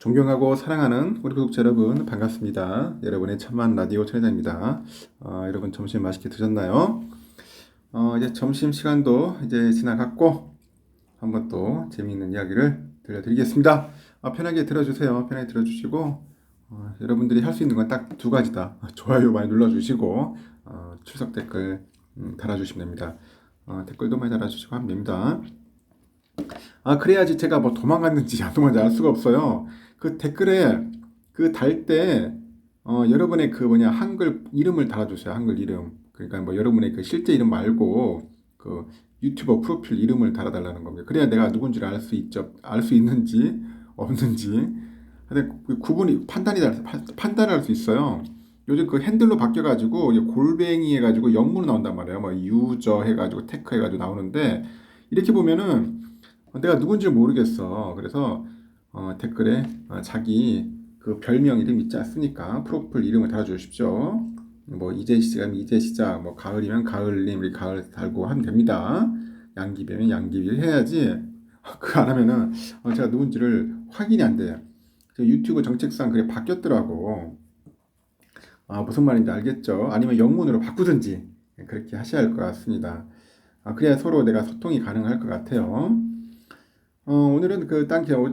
존경하고 사랑하는 우리 구독자 여러분 반갑습니다. 여러분의 참만 라디오 천혜자입니다. 여러분 점심 맛있게 드셨나요? 이제 점심 시간도 이제 지나갔고 한번 또 재미있는 이야기를 들려드리겠습니다. 편하게 들어주세요. 편하게 들어주시고 여러분들이 할 수 있는 건 딱 두 가지다. 좋아요 많이 눌러주시고 출석 댓글 달아주시면 됩니다. 댓글도 많이 달아주시고 하면 됩니다. 그래야지 제가 뭐 도망갔는지 안 도망갔는지 알 수가 없어요. 그 댓글에 그 달 때 여러분의 그 한글 이름을 달아주세요. 한글 이름. 그러니까 뭐 여러분의 그 실제 이름 말고 그 유튜버 프로필 이름을 달아달라는 겁니다. 그래야 내가 누군지를 알 수 있죠. 알 수 있는지 없는지. 근데 그 구분이 판단을 할 수 있어요. 요즘 그 핸들로 바뀌어가지고 골뱅이 해가지고 영문으로 나온단 말이에요. 뭐 유저 해가지고 테크 해가지고 나오는데 이렇게 보면은 내가 누군지 모르겠어. 그래서 댓글에 자기 그 별명 이름 있지 않습니까? 프로필 이름을 달아주십시오. 뭐 이재시면 이재시자, 뭐 가을이면 가을님, 우리 가을 달고 하면 됩니다. 양귀비면 양귀비 해야지. 그거 안 하면은 제가 누군지를 확인이 안 돼요. 유튜브 정책상 그게 바뀌었더라고. 무슨 말인지 알겠죠? 아니면 영문으로 바꾸든지 그렇게 하셔야 할 것 같습니다. 그래야 서로 내가 소통이 가능할 것 같아요. 오늘은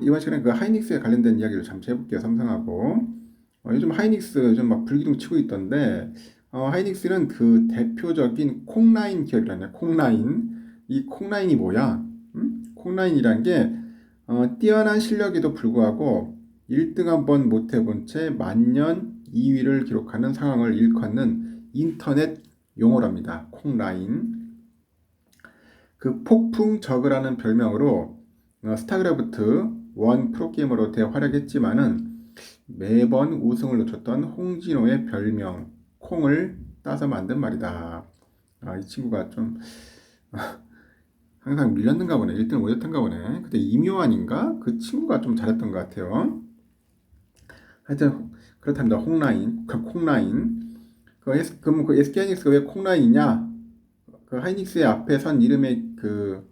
이번 시간에 그 하이닉스에 관련된 이야기를 잠시 해볼게요. 삼성하고. 요즘 하이닉스 요즘 막 불기둥 치고 있던데, 하이닉스는 그 대표적인 콩라인 기업이라네요. 콩라인. 이 콩라인이 뭐야? 콩라인이란 게, 뛰어난 실력에도 불구하고 1등 한 번 못 해본 채 만년 2위를 기록하는 상황을 일컫는 인터넷 용어랍니다. 콩라인. 그 폭풍 저그라는 별명으로 스타크래프트 1 프로게이머로 대활약했지만은 매번 우승을 놓쳤던 홍진호의 별명 콩을 따서 만든 말이다. 이 친구가 좀 항상 밀렸는가 보네. 1등을 못했던가 보네. 그때 이묘한인가? 그 친구가 좀 잘했던 것 같아요. 하여튼 그렇답니다. 홍라인, 콩라인. 그럼 그 SK하이닉스가 왜 콩라인이냐? 그 하이닉스의 앞에 선 이름의 그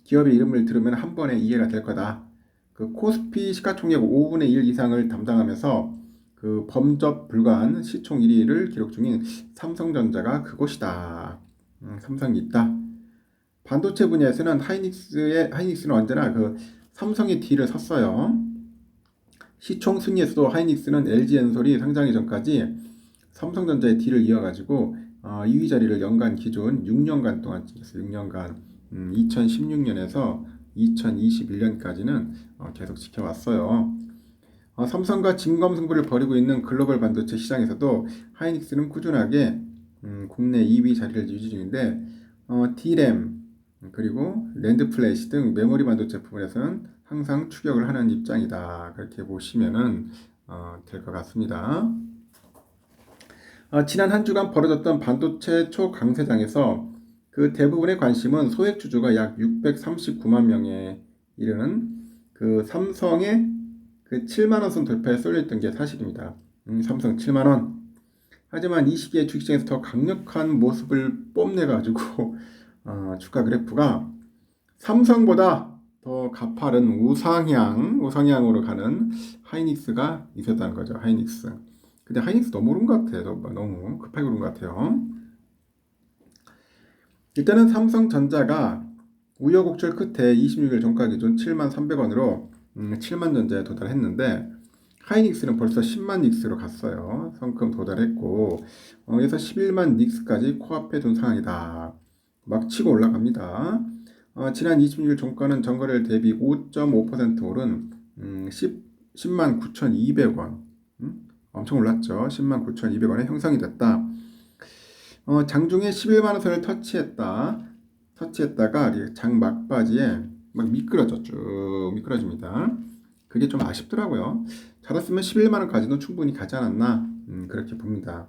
기업의 이름을 들으면 한 번에 이해가 될 거다. 그 코스피 시가총액 5분의 1 이상을 담당하면서 그 범접 불가한 시총 1위를 기록 중인 삼성전자가 그곳이다. 삼성이 있다. 반도체 분야에서는 하이닉스는 언제나 그 삼성의 뒤를 섰어요. 시총 순위에서도 하이닉스는 LG엔솔이 상장이 전까지 삼성전자의 뒤를 이어가지고 2위 자리를 연간 기준 6년간 동안 찍었어요. 6년간. 2016년에서 2021년까지는 계속 지켜왔어요. 삼성과 진검승부를 벌이고 있는 글로벌 반도체 시장에서도 하이닉스는 꾸준하게 국내 2위 자리를 유지 중인데 D램 그리고 랜드 플래시 등 메모리 반도체 부분에서는 항상 추격을 하는 입장이다. 그렇게 보시면은 될 것 같습니다. 지난 한 주간 벌어졌던 반도체 초강세장에서 그 대부분의 관심은 소액 주주가 약 639만 명에 이르는 그 삼성의 그 7만 원 선 돌파에 쏠려있던 게 사실입니다. 삼성 7만 원. 하지만 이 시기에 주식시장에서 더 강력한 모습을 뽐내가지고 주가 그래프가 삼성보다 더 가파른 우상향으로 가는 하이닉스가 있었다는 거죠. 하이닉스. 근데 하이닉스 너무 오른 것 같아요. 너무 급하게 오른 것 같아요. 일단은 삼성전자가 우여곡절 끝에 26일 종가 기준 73,300원으로 7만 전자에 도달했는데 하이닉스는 벌써 10만 닉스로 갔어요. 성큼 도달했고 그래서 11만 닉스까지 코앞에 둔 상황이다. 막 치고 올라갑니다. 지난 26일 종가는 전거래일 대비 5.5% 오른 10만 9,200원. 엄청 올랐죠. 10만 9,200원에 형성이 됐다. 장중에 11만원 선을 터치했다가 장 막바지에 막 미끄러집니다. 그게 좀 아쉽더라고요. 잘했으면 11만원까지도 충분히 가지 않았나 그렇게 봅니다.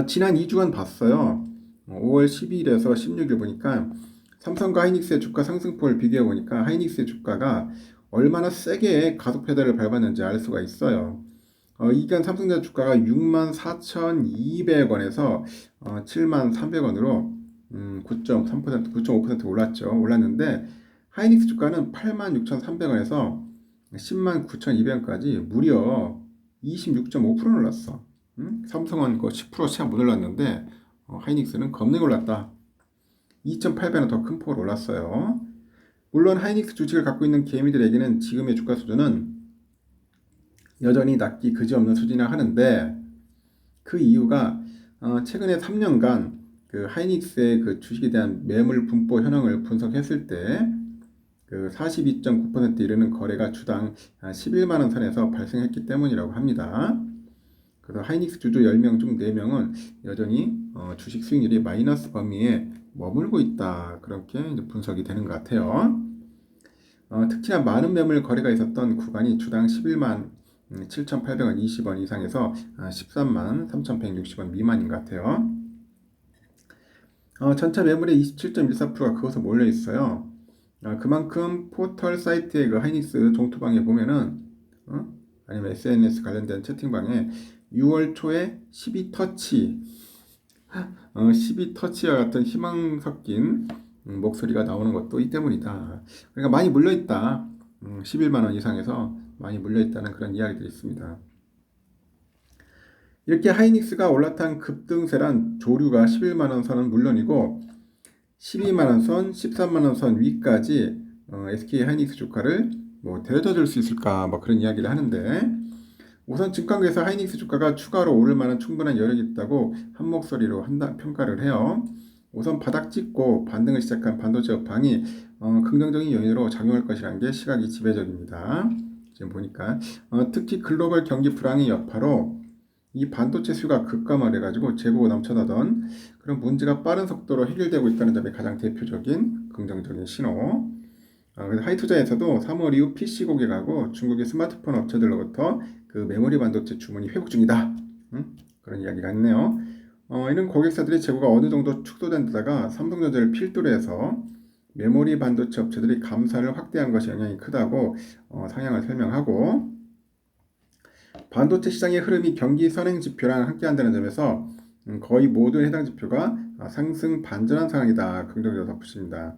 지난 2주간 봤어요. 5월 12일에서 16일 보니까 삼성과 하이닉스의 주가 상승폭을 비교해 보니까 하이닉스의 주가가 얼마나 세게 가속 페달을 밟았는지 알 수가 있어요. 이 기간 삼성전자 주가가 64,200원에서 73,300원으로 9.3%, 9.5% 올랐죠. 올랐는데 하이닉스 주가는 86,300원에서 10만 9,200원까지 무려 26.5% 올랐어. 삼성은 그 10% 채 못 올랐는데 하이닉스는 겁내 올랐다. 2.8배나 더 큰 폭으로 올랐어요. 물론 하이닉스 주식을 갖고 있는 개미들에게는 지금의 주가 수준은 여전히 낮기 그지없는 수준이라 하는데 그 이유가 최근에 3년간 그 하이닉스의 그 주식에 대한 매물 분포 현황을 분석했을 때 그 42.9% 이르는 거래가 주당 11만 원 선에서 발생했기 때문이라고 합니다. 그래서 하이닉스 주주 10명 중 4명은 여전히 주식 수익률이 마이너스 범위에 머물고 있다. 그렇게 이제 분석이 되는 것 같아요. 특히나 많은 매물 거래가 있었던 구간이 주당 11만 7,800원 20원 이상에서 13만 3,160원 미만인 것 같아요. 전체 매물의 27.14%가 그것에 몰려 있어요. 그만큼 포털 사이트의 그 하이닉스 종투방에 보면은 아니면 SNS 관련된 채팅방에 6월 초에 12터치 12터치와 같은 희망 섞인 목소리가 나오는 것도 이 때문이다. 그러니까 많이 물려있다. 11만 원 이상에서 많이 물려있다는 그런 이야기들이 있습니다. 이렇게 하이닉스가 올라탄 급등세란 조류가 11만 원 선은 물론이고 12만 원 선, 13만 원 선 위까지 SK 하이닉스 주가를 뭐 데려다 줄 수 있을까 뭐 그런 이야기를 하는데 우선 증권계에서 하이닉스 주가가 추가로 오를 만한 충분한 여력이 있다고 한 목소리로 평가를 해요. 우선 바닥 찍고 반등을 시작한 반도체 업황이 긍정적인 요인으로 작용할 것이라는 게 시각이 지배적입니다. 지금 보니까 특히 글로벌 경기 불황의 여파로 이 반도체 수요가 급감화돼가지고 재고가 넘쳐나던 그런 문제가 빠른 속도로 해결되고 있다는 점이 가장 대표적인 긍정적인 신호. 그래서 하이투자에서도 3월 이후 PC 고객하고 중국의 스마트폰 업체들로부터 그 메모리 반도체 주문이 회복 중이다. 그런 이야기가 있네요. 이런 고객사들의 재고가 어느 정도 축소된 데다가 삼성전자를 필두로 해서 메모리 반도체 업체들이 감사를 확대한 것이 영향이 크다고 상향을 설명하고 반도체 시장의 흐름이 경기 선행 지표랑 함께한다는 점에서 거의 모든 해당 지표가 상승 반전한 상황이다. 긍정적으로 덧붙입니다.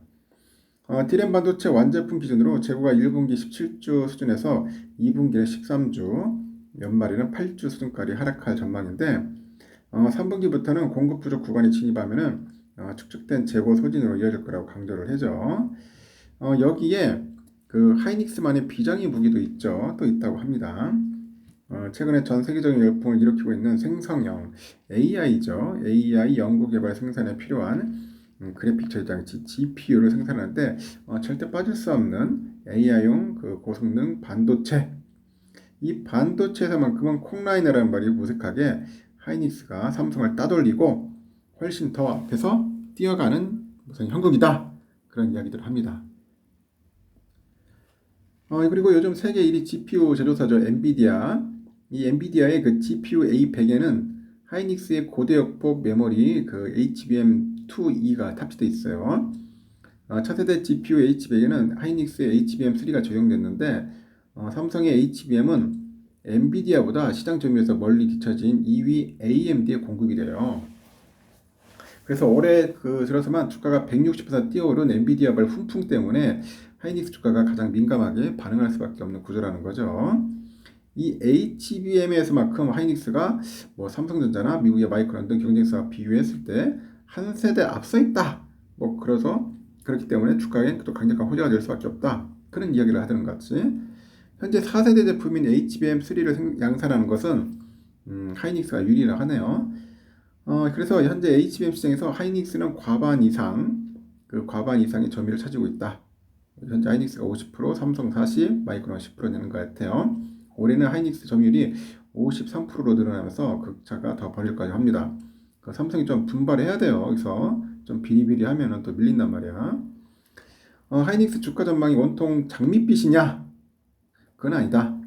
D램 반도체 완제품 기준으로 재고가 1분기 17주 수준에서 2분기는 13주, 연말에는 8주 수준까지 하락할 전망인데 3분기부터는 공급 부족 구간에 진입하면은 축적된 재고 소진으로 이어질 거라고 강조를 해죠. 여기에 그 하이닉스만의 비장의 무기도 있죠. 또 있다고 합니다. 최근에 전 세계적인 열풍을 일으키고 있는 생성형 AI죠. AI 연구개발 생산에 필요한 그래픽 저장치 GPU를 생산하는데 절대 빠질 수 없는 AI용 그 고성능 반도체. 이 반도체에서만큼은 콩라이너라는 말이 무색하게 하이닉스가 삼성을 따돌리고 훨씬 더 앞에서 뛰어가는 무슨 형국이다. 그런 이야기들을 합니다. 그리고 요즘 세계 1위 GPU 제조사죠. 엔비디아. 이 엔비디아의 그 GPU A100에는 하이닉스의 고대역폭 메모리 그 HBM2E가 탑재되어 있어요. 차세대 GPU H100에는 하이닉스의 HBM3가 적용됐는데 삼성의 HBM은 엔비디아보다 시장 점유율에서 멀리 뒤처진 2위 AMD에 공급이 돼요. 그래서 올해 들어서만 주가가 160% 뛰어오른 엔비디아발 훈풍 때문에 하이닉스 주가가 가장 민감하게 반응할 수밖에 없는 구조라는 거죠. 이 HBM에서만큼 하이닉스가 뭐 삼성전자나 미국의 마이크론 등 경쟁사와 비교했을 때 한 세대 앞서 있다. 뭐 그래서 그렇기 때문에 주가에 또 강력한 호재가 될 수밖에 없다. 그런 이야기를 하는 것 같지. 현재 4세대 제품인 HBM3를 양산하는 것은 하이닉스가 유리라 하네요. 그래서 현재 HBM 시장에서 하이닉스는 과반 이상의 점유율을 차지고 있다. 현재 하이닉스가 50%, 삼성 40, 마이크론 10% 되는 것 같아요. 올해는 하이닉스 점유율이 53%로 늘어나면서 극차가 더 벌일까지 합니다. 삼성이 좀 분발해야 돼요. 여기서 좀 비리비리하면 또 밀린단 말이야. 하이닉스 주가 전망이 온통 장밋빛이냐? 그건 아니다.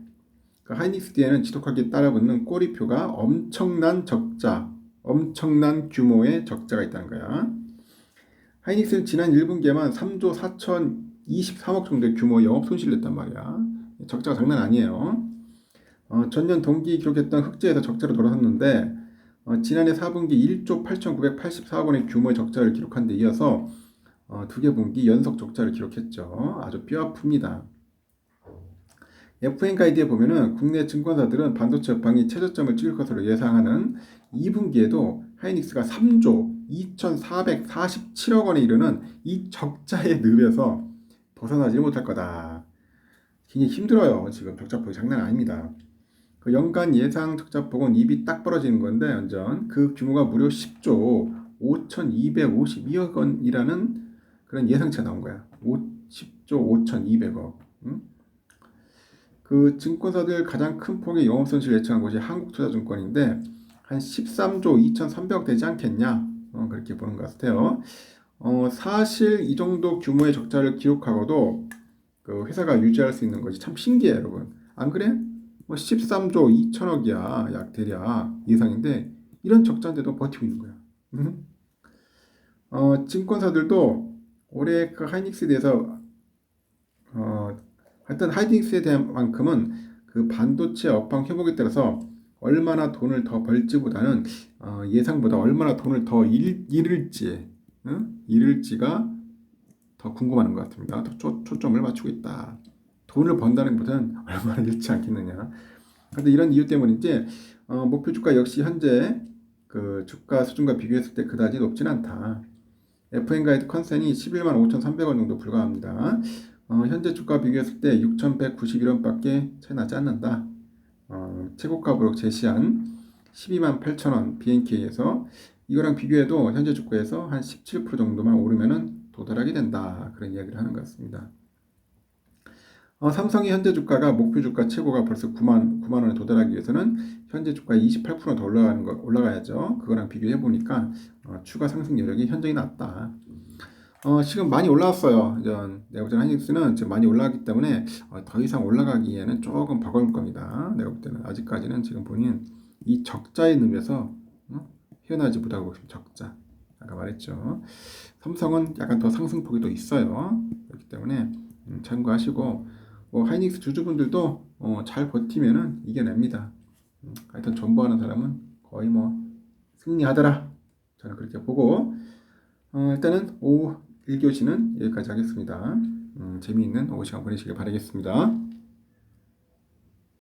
하이닉스 뒤에는 지독하게 따라붙는 꼬리표가 엄청난 규모의 적자가 있다는 거야. 하이닉스는 지난 1분기에만 3조 4,023억 정도의 규모의 영업 손실을 냈단 말이야. 적자가 장난 아니에요. 전년 동기 기록했던 흑자에서 적자로 돌아섰는데 지난해 4분기 1조 8,984억 원의 규모의 적자를 기록한 데 이어서 두 개 분기 연속 적자를 기록했죠. 아주 뼈아픕니다. FN 가이드에 보면은 국내 증권사들은 반도체 업황이 최저점을 찍을 것으로 예상하는 2분기에도 하이닉스가 3조 2,447억 원에 이르는 이 적자의 늪에서 벗어나지 못할 거다. 굉장히 힘들어요. 지금 적자폭이 장난 아닙니다. 그 연간 예상 적자폭은 입이 딱 벌어지는 건데 완전 그 규모가 무려 10조 5,252억 원이라는 그런 예상치가 나온 거야. 10조 5,200억. 응? 그 증권사들 가장 큰 폭의 영업 손실을 예측한 곳이 한국투자증권인데 한 13조 2,300억 되지 않겠냐? 그렇게 보는 것 같아요. 사실 이 정도 규모의 적자를 기록하고도 그 회사가 유지할 수 있는 것이 참 신기해요, 여러분. 안 그래? 뭐 13조 2천억이야, 약 대략 이상인데 이런 적자인데도 버티고 있는 거야. 증권사들도 올해 그 하이닉스에 대해서 하여튼 하이닉스에 대한 만큼은 그 반도체 업황 회복에 따라서 얼마나 돈을 더 벌지보다는 예상보다 얼마나 돈을 더 잃을지, 잃을지가 더 궁금한 것 같습니다. 더 초점을 맞추고 있다. 돈을 번다는 것보다는 얼마나 잃지 않겠느냐. 그런데 이런 이유 때문인지 목표 주가 역시 현재 그 주가 수준과 비교했을 때 그다지 높진 않다. FN 가이드 컨센이 11만 5,300원 정도 불과합니다. 현재 주가 비교했을 때 6,191원밖에 차이 나지 않는다. 최고가로 제시한 12만 8천원 BNK에서 이거랑 비교해도 현재 주가에서 한 17% 정도만 오르면은 도달하게 된다. 그런 이야기를 하는 것 같습니다. 삼성의 현재 주가가 목표 주가 최고가 벌써 9만 원에 도달하기 위해서는 현재 주가 28%더 올라가야죠. 그거랑 비교해 보니까 추가 상승 여력이 현저히 낮다. 지금 많이 올라왔어요. 내가 볼 때는 하이닉스는 지금 많이 올라갔기 때문에 더 이상 올라가기에는 조금 버거울 겁니다. 내가 볼 때는 아직까지는 지금 본인 이 적자의 늪에서 헤어나지 못하고 있습니다. 적자. 아까 말했죠. 삼성은 약간 더 상승폭이 더 있어요. 그렇기 때문에 참고하시고 하이닉스 주주분들도 잘 버티면은 이겨냅니다. 하여튼 존버하는 사람은 거의 뭐 승리하더라. 저는 그렇게 보고 일단은 오후 1교시는 여기까지 하겠습니다. 재미있는 오후 시간 보내시길 바라겠습니다.